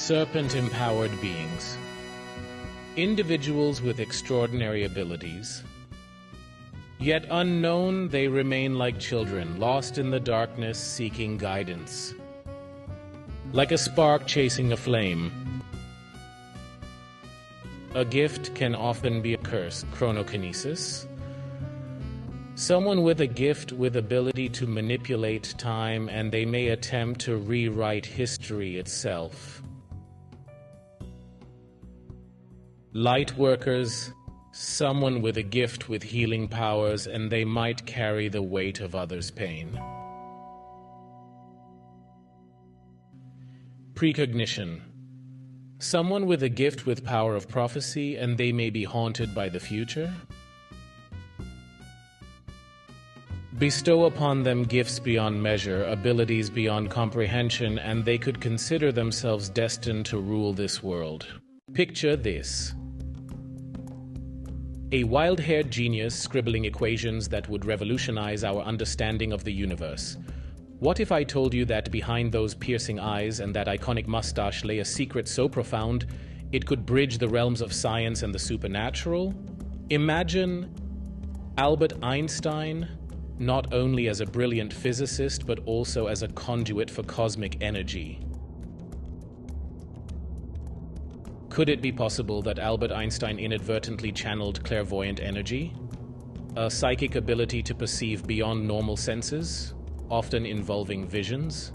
Serpent-empowered beings. Individuals with extraordinary abilities. Yet unknown, they remain like children, lost in the darkness, seeking guidance. Like a spark chasing a flame. A gift can often be a curse. Chronokinesis. Someone with a gift with ability to manipulate time, and they may attempt to rewrite history itself. Light workers. Someone with a gift with healing powers, and they might carry the weight of others' pain. Precognition. Someone with a gift with power of prophecy, and they may be haunted by the future. Bestow upon them gifts beyond measure, abilities beyond comprehension, and they could consider themselves destined to rule this world. Picture this. A wild-haired genius scribbling equations that would revolutionize our understanding of the universe. What if I told you that behind those piercing eyes and that iconic mustache lay a secret so profound it could bridge the realms of science and the supernatural? Imagine Albert Einstein not only as a brilliant physicist but also as a conduit for cosmic energy. Could it be possible that Albert Einstein inadvertently channeled clairvoyant energy? A psychic ability to perceive beyond normal senses, often involving visions?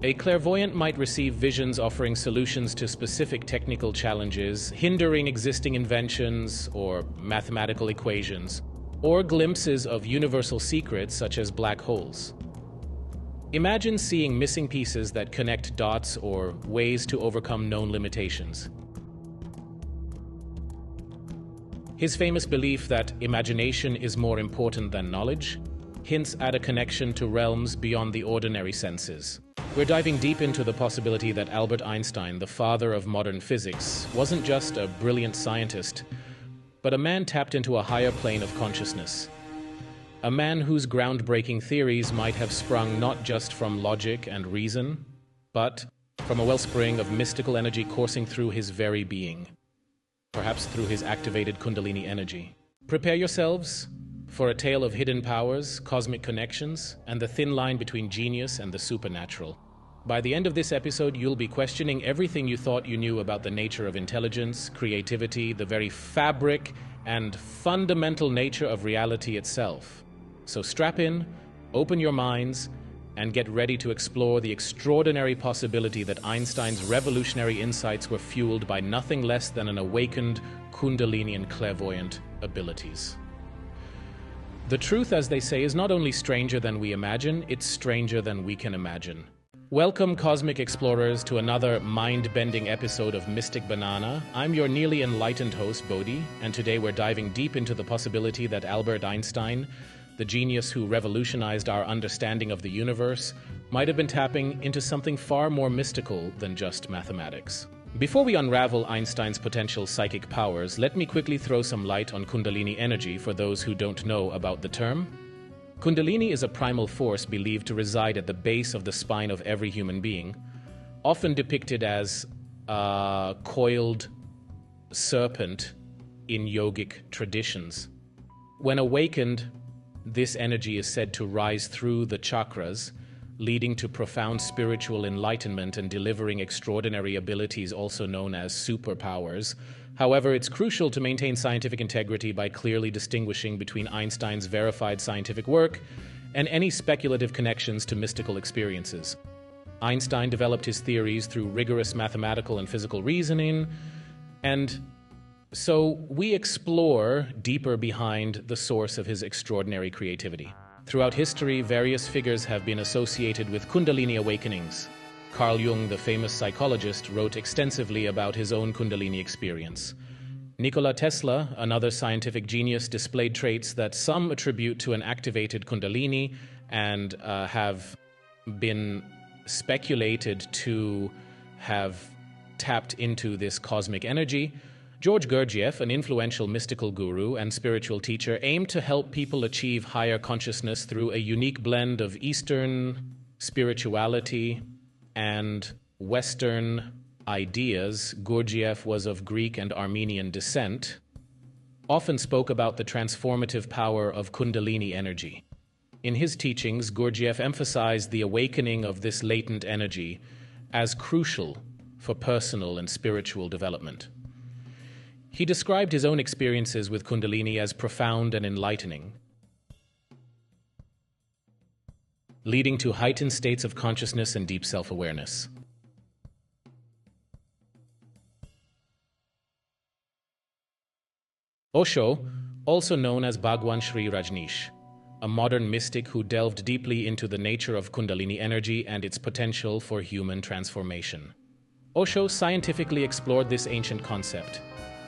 A clairvoyant might receive visions offering solutions to specific technical challenges, hindering existing inventions or mathematical equations, or glimpses of universal secrets such as black holes. Imagine seeing missing pieces that connect dots or ways to overcome known limitations. His famous belief that imagination is more important than knowledge hints at a connection to realms beyond the ordinary senses. We're diving deep into the possibility that Albert Einstein, the father of modern physics, wasn't just a brilliant scientist, but a man tapped into a higher plane of consciousness. A man whose groundbreaking theories might have sprung not just from logic and reason, but from a wellspring of mystical energy coursing through his very being. Perhaps through his activated Kundalini energy. Prepare yourselves for a tale of hidden powers, cosmic connections, and the thin line between genius and the supernatural. By the end of this episode, you'll be questioning everything you thought you knew about the nature of intelligence, creativity, the very fabric and fundamental nature of reality itself. So strap in, open your minds, and get ready to explore the extraordinary possibility that Einstein's revolutionary insights were fueled by nothing less than an awakened Kundalini and clairvoyant abilities. The truth, as they say, is not only stranger than we imagine, it's stranger than we can imagine. Welcome, cosmic explorers, to another mind-bending episode of Mystic Banana. I'm your nearly enlightened host, Bhodi, and today we're diving deep into the possibility that Albert Einstein, the genius who revolutionized our understanding of the universe, might have been tapping into something far more mystical than just mathematics. Before we unravel Einstein's potential psychic powers, let me quickly throw some light on Kundalini energy for those who don't know about the term. Kundalini is a primal force believed to reside at the base of the spine of every human being, often depicted as a coiled serpent in yogic traditions. When awakened, this energy is said to rise through the chakras, leading to profound spiritual enlightenment and delivering extraordinary abilities, also known as superpowers. However, it's crucial to maintain scientific integrity by clearly distinguishing between Einstein's verified scientific work and any speculative connections to mystical experiences. Einstein developed his theories through rigorous mathematical and physical reasoning, and so we explore deeper behind the source of his extraordinary creativity. Throughout history, various figures have been associated with Kundalini awakenings. Carl Jung, the famous psychologist, wrote extensively about his own Kundalini experience. Nikola Tesla, another scientific genius, displayed traits that some attribute to an activated Kundalini and have been speculated to have tapped into this cosmic energy. George Gurdjieff, an influential mystical guru and spiritual teacher, aimed to help people achieve higher consciousness through a unique blend of Eastern spirituality and Western ideas, Gurdjieff was of Greek and Armenian descent, often spoke about the transformative power of Kundalini energy. In his teachings, Gurdjieff emphasized the awakening of this latent energy as crucial for personal and spiritual development. He described his own experiences with Kundalini as profound and enlightening, leading to heightened states of consciousness and deep self-awareness. Osho, also known as Bhagwan Sri Rajneesh, a modern mystic who delved deeply into the nature of Kundalini energy and its potential for human transformation. Osho scientifically explored this ancient concept,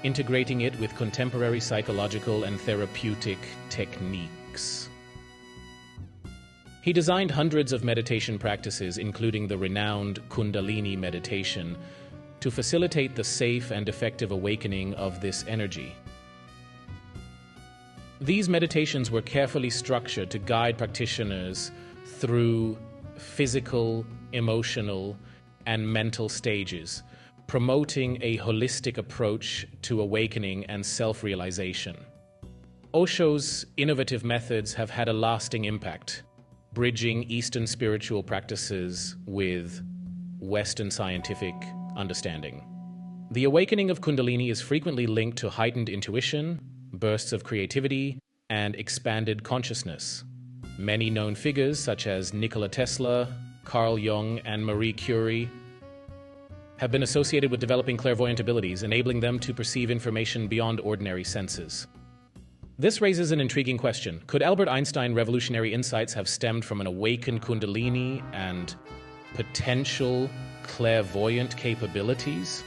integrating it with contemporary psychological and therapeutic techniques. He designed hundreds of meditation practices, including the renowned Kundalini meditation, to facilitate the safe and effective awakening of this energy. These meditations were carefully structured to guide practitioners through physical, emotional, and mental stages, promoting a holistic approach to awakening and self-realization. Osho's innovative methods have had a lasting impact, bridging Eastern spiritual practices with Western scientific understanding. The awakening of Kundalini is frequently linked to heightened intuition, bursts of creativity, and expanded consciousness. Many known figures, such as Nikola Tesla, Carl Jung, and Marie Curie, have been associated with developing clairvoyant abilities, enabling them to perceive information beyond ordinary senses. This raises an intriguing question. Could Albert Einstein's revolutionary insights have stemmed from an awakened Kundalini and potential clairvoyant capabilities?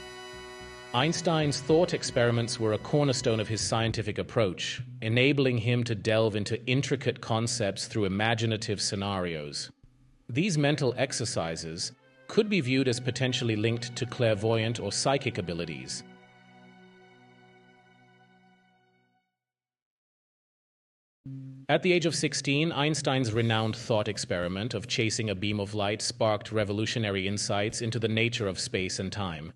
Einstein's thought experiments were a cornerstone of his scientific approach, enabling him to delve into intricate concepts through imaginative scenarios. These mental exercises could be viewed as potentially linked to clairvoyant or psychic abilities. At the age of 16, Einstein's renowned thought experiment of chasing a beam of light sparked revolutionary insights into the nature of space and time.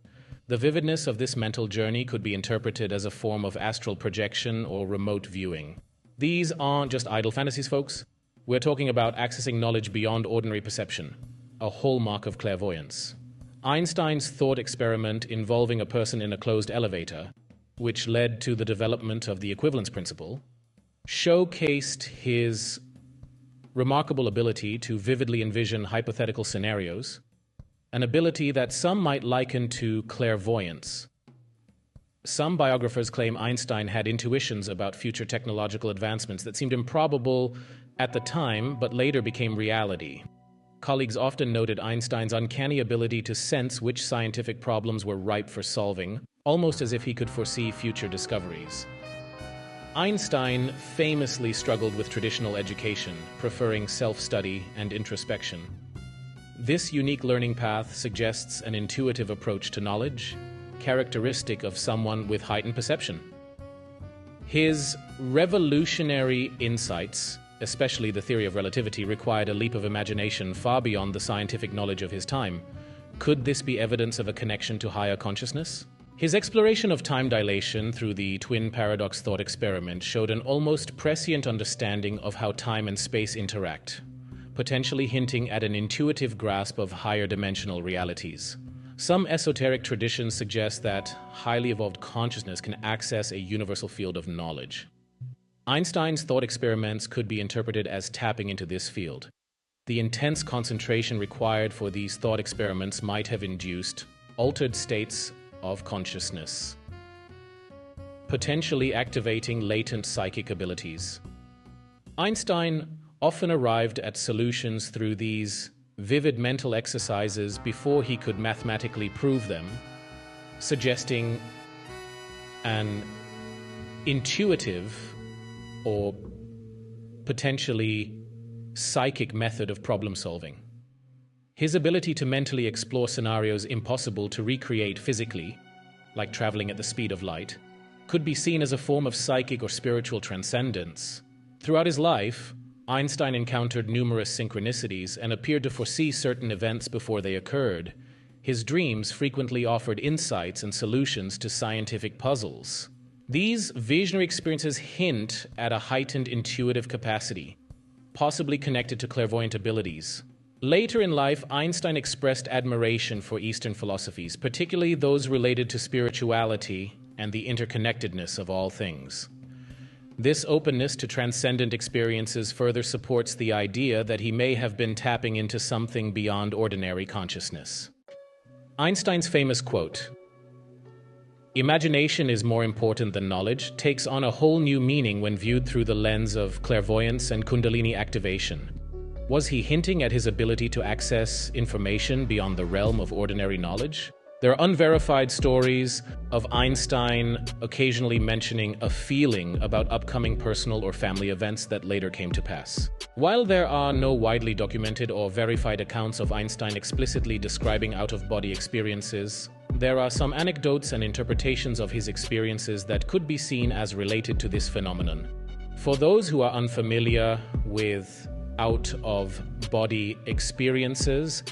The vividness of this mental journey could be interpreted as a form of astral projection or remote viewing. These aren't just idle fantasies, folks. We're talking about accessing knowledge beyond ordinary perception, a hallmark of clairvoyance. Einstein's thought experiment involving a person in a closed elevator, which led to the development of the equivalence principle, showcased his remarkable ability to vividly envision hypothetical scenarios, an ability that some might liken to clairvoyance. Some biographers claim Einstein had intuitions about future technological advancements that seemed improbable at the time, but later became reality. Colleagues often noted Einstein's uncanny ability to sense which scientific problems were ripe for solving, almost as if he could foresee future discoveries. Einstein famously struggled with traditional education, preferring self-study and introspection. This unique learning path suggests an intuitive approach to knowledge, characteristic of someone with heightened perception. His revolutionary insights, especially the theory of relativity, required a leap of imagination far beyond the scientific knowledge of his time. Could this be evidence of a connection to higher consciousness? His exploration of time dilation through the twin paradox thought experiment showed an almost prescient understanding of how time and space interact, potentially hinting at an intuitive grasp of higher dimensional realities. Some esoteric traditions suggest that highly evolved consciousness can access a universal field of knowledge. Einstein's thought experiments could be interpreted as tapping into this field. The intense concentration required for these thought experiments might have induced altered states of consciousness, potentially activating latent psychic abilities. Einstein often arrived at solutions through these vivid mental exercises before he could mathematically prove them, suggesting an intuitive or potentially psychic method of problem solving. His ability to mentally explore scenarios impossible to recreate physically, like traveling at the speed of light, could be seen as a form of psychic or spiritual transcendence. Throughout his life, Einstein encountered numerous synchronicities and appeared to foresee certain events before they occurred, His dreams frequently offered insights and solutions to scientific puzzles. These visionary experiences hint at a heightened intuitive capacity, possibly connected to clairvoyant abilities. Later in life, Einstein expressed admiration for Eastern philosophies, particularly those related to spirituality and the interconnectedness of all things. This openness to transcendent experiences further supports the idea that he may have been tapping into something beyond ordinary consciousness. Einstein's famous quote, "Imagination is more important than knowledge," takes on a whole new meaning when viewed through the lens of clairvoyance and Kundalini activation. Was he hinting at his ability to access information beyond the realm of ordinary knowledge? There are unverified stories of Einstein occasionally mentioning a feeling about upcoming personal or family events that later came to pass. While there are no widely documented or verified accounts of Einstein explicitly describing out-of-body experiences, there are some anecdotes and interpretations of his experiences that could be seen as related to this phenomenon. For those who are unfamiliar with out-of-body experiences,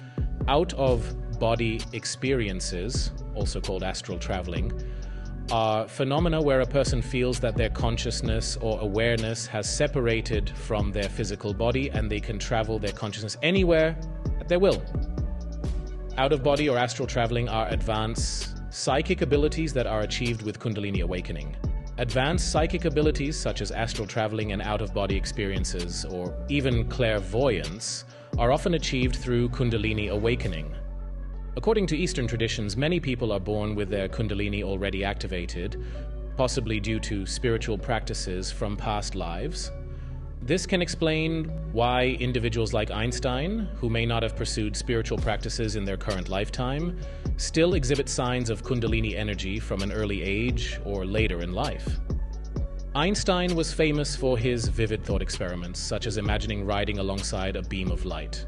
out-of-body experiences, also called astral traveling, are phenomena where a person feels that their consciousness or awareness has separated from their physical body and they can travel their consciousness anywhere at their will. Out-of-body or astral traveling are advanced psychic abilities that are achieved with Kundalini awakening. Advanced psychic abilities such as astral traveling and out-of-body experiences, or even clairvoyance, are often achieved through Kundalini awakening. According to Eastern traditions, many people are born with their Kundalini already activated, possibly due to spiritual practices from past lives. This can explain why individuals like Einstein, who may not have pursued spiritual practices in their current lifetime, still exhibit signs of Kundalini energy from an early age or later in life. Einstein was famous for his vivid thought experiments, such as imagining riding alongside a beam of light.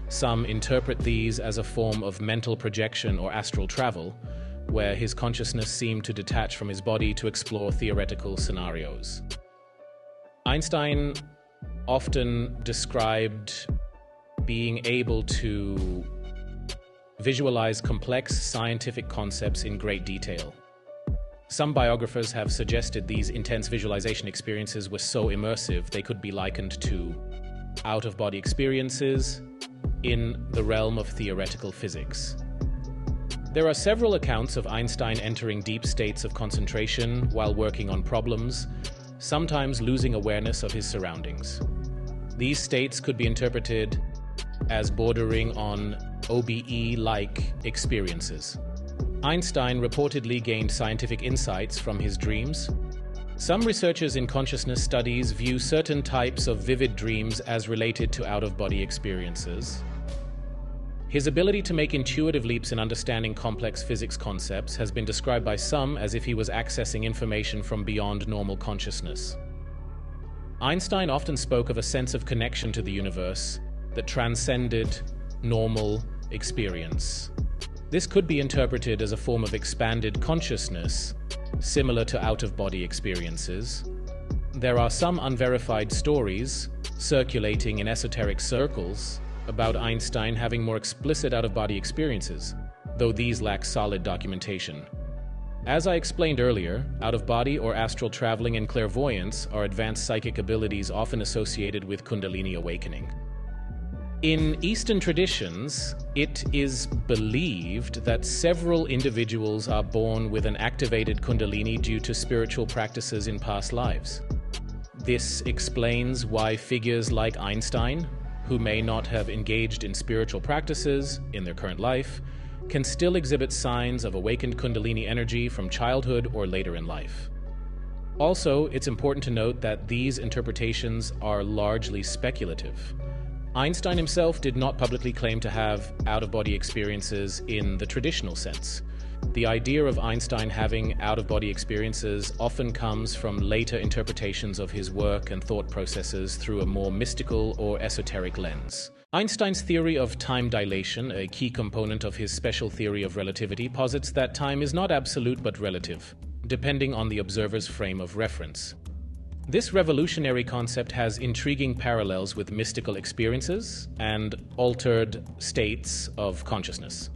Some interpret these as a form of mental projection or astral travel, where his consciousness seemed to detach from his body to explore theoretical scenarios. Einstein often described being able to visualize complex scientific concepts in great detail. Some biographers have suggested these intense visualization experiences were so immersive they could be likened to out-of-body experiences in the realm of theoretical physics. There are several accounts of Einstein entering deep states of concentration while working on problems, sometimes losing awareness of his surroundings. These states could be interpreted as bordering on OBE-like experiences. Einstein reportedly gained scientific insights from his dreams. Some researchers in consciousness studies view certain types of vivid dreams as related to out-of-body experiences. His ability to make intuitive leaps in understanding complex physics concepts has been described by some as if he was accessing information from beyond normal consciousness. Einstein often spoke of a sense of connection to the universe that transcended normal experience. This could be interpreted as a form of expanded consciousness, similar to out-of-body experiences. There are some unverified stories circulating in esoteric circles about Einstein having more explicit out-of-body experiences, though these lack solid documentation. As I explained earlier, out-of-body or astral traveling and clairvoyance are advanced psychic abilities often associated with Kundalini awakening. In Eastern traditions, it is believed that several individuals are born with an activated Kundalini due to spiritual practices in past lives. This explains why figures like Einstein, who may not have engaged in spiritual practices in their current life, can still exhibit signs of awakened Kundalini energy from childhood or later in life. Also, it's important to note that these interpretations are largely speculative. Einstein himself did not publicly claim to have out-of-body experiences in the traditional sense. The idea of Einstein having out-of-body experiences often comes from later interpretations of his work and thought processes through a more mystical or esoteric lens. Einstein's theory of time dilation, a key component of his special theory of relativity, posits that time is not absolute but relative, depending on the observer's frame of reference. This revolutionary concept has intriguing parallels with mystical experiences and altered states of consciousness.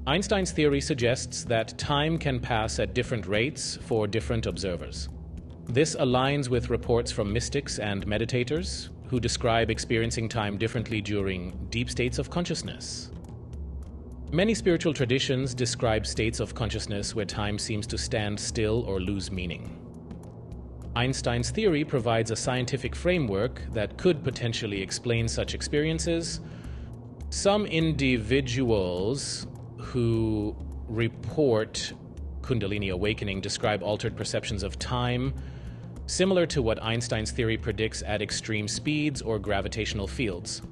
Einstein's theory suggests that time can pass at different rates for different observers. This aligns with reports from mystics and meditators who describe experiencing time differently during deep states of consciousness. Many spiritual traditions describe states of consciousness where time seems to stand still or lose meaning. Einstein's theory provides a scientific framework that could potentially explain such experiences. Some individuals who report Kundalini awakening describe altered perceptions of time, similar to what Einstein's theory predicts at extreme speeds or gravitational fields.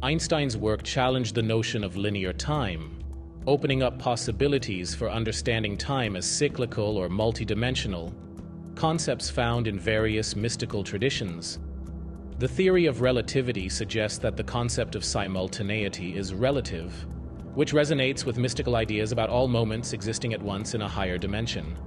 Einstein's work challenged the notion of linear time, opening up possibilities for understanding time as cyclical or multidimensional, concepts found in various mystical traditions. The theory of relativity suggests that the concept of simultaneity is relative, which resonates with mystical ideas about all moments existing at once in a higher dimension.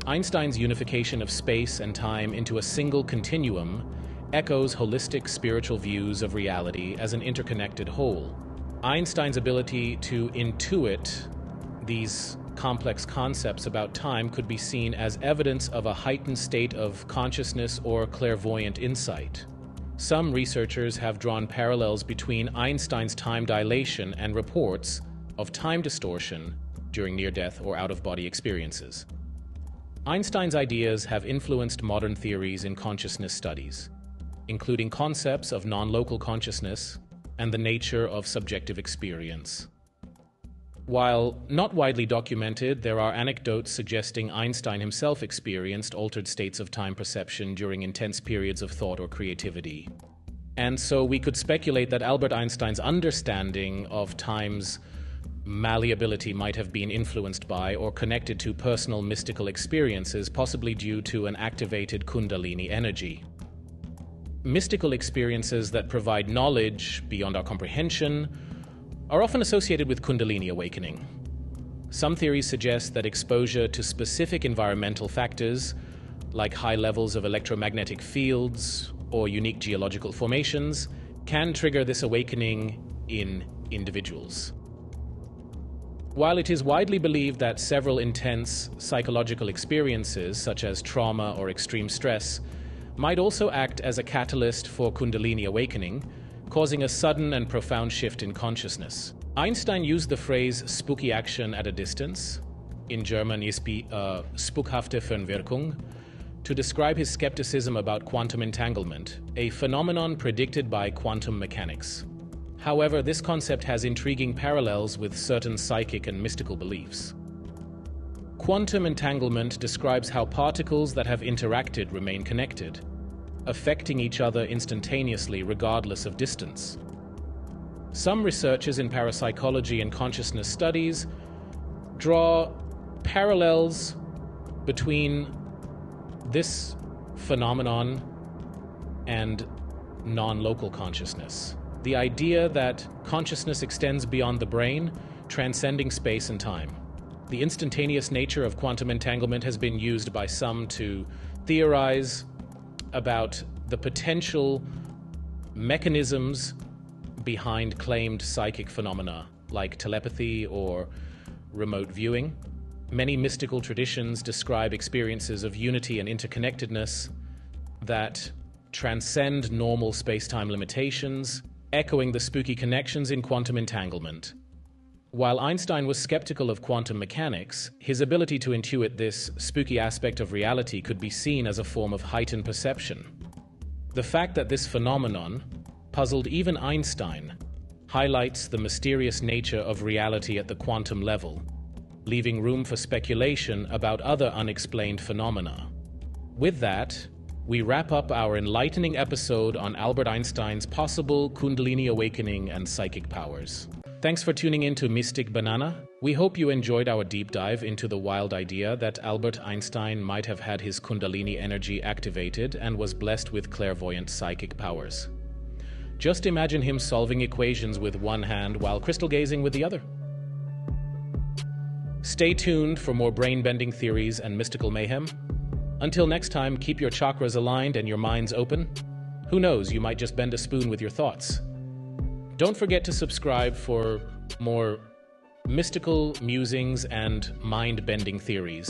Einstein's unification of space and time into a single continuum echoes holistic spiritual views of reality as an interconnected whole. Einstein's ability to intuit these complex concepts about time could be seen as evidence of a heightened state of consciousness or clairvoyant insight. Some researchers have drawn parallels between Einstein's time dilation and reports of time distortion during near-death or out-of-body experiences. Einstein's ideas have influenced modern theories in consciousness studies, including concepts of non-local consciousness and the nature of subjective experience. While not widely documented, there are anecdotes suggesting Einstein himself experienced altered states of time perception during intense periods of thought or creativity. And so we could speculate that Albert Einstein's understanding of time's malleability might have been influenced by or connected to personal mystical experiences, possibly due to an activated Kundalini energy. Mystical experiences that provide knowledge beyond our comprehension are often associated with Kundalini awakening. Some theories suggest that exposure to specific environmental factors, like high levels of electromagnetic fields or unique geological formations, can trigger this awakening in individuals. While it is widely believed that several intense psychological experiences, such as trauma or extreme stress, might also act as a catalyst for Kundalini awakening, causing a sudden and profound shift in consciousness. Einstein used the phrase spooky action at a distance, in German spukhafte Fernwirkung, to describe his skepticism about quantum entanglement, a phenomenon predicted by quantum mechanics. However, this concept has intriguing parallels with certain psychic and mystical beliefs. Quantum entanglement describes how particles that have interacted remain connected, affecting each other instantaneously regardless of distance. Some researchers in parapsychology and consciousness studies draw parallels between this phenomenon and non-local consciousness. The idea that consciousness extends beyond the brain, transcending space and time. The instantaneous nature of quantum entanglement has been used by some to theorize about the potential mechanisms behind claimed psychic phenomena like telepathy or remote viewing. Many mystical traditions describe experiences of unity and interconnectedness that transcend normal space-time limitations, echoing the spooky connections in quantum entanglement. While Einstein was skeptical of quantum mechanics, his ability to intuit this spooky aspect of reality could be seen as a form of heightened perception. The fact that this phenomenon puzzled even Einstein highlights the mysterious nature of reality at the quantum level, leaving room for speculation about other unexplained phenomena. With that, we wrap up our enlightening episode on Albert Einstein's possible Kundalini awakening and psychic powers. Thanks for tuning in to Mystic Banana. We hope you enjoyed our deep dive into the wild idea that Albert Einstein might have had his Kundalini energy activated and was blessed with clairvoyant psychic powers. Just imagine him solving equations with one hand while crystal gazing with the other. Stay tuned for more brain-bending theories and mystical mayhem. Until next time, keep your chakras aligned and your minds open. Who knows, you might just bend a spoon with your thoughts. Don't forget to subscribe for more mystical musings and mind-bending theories.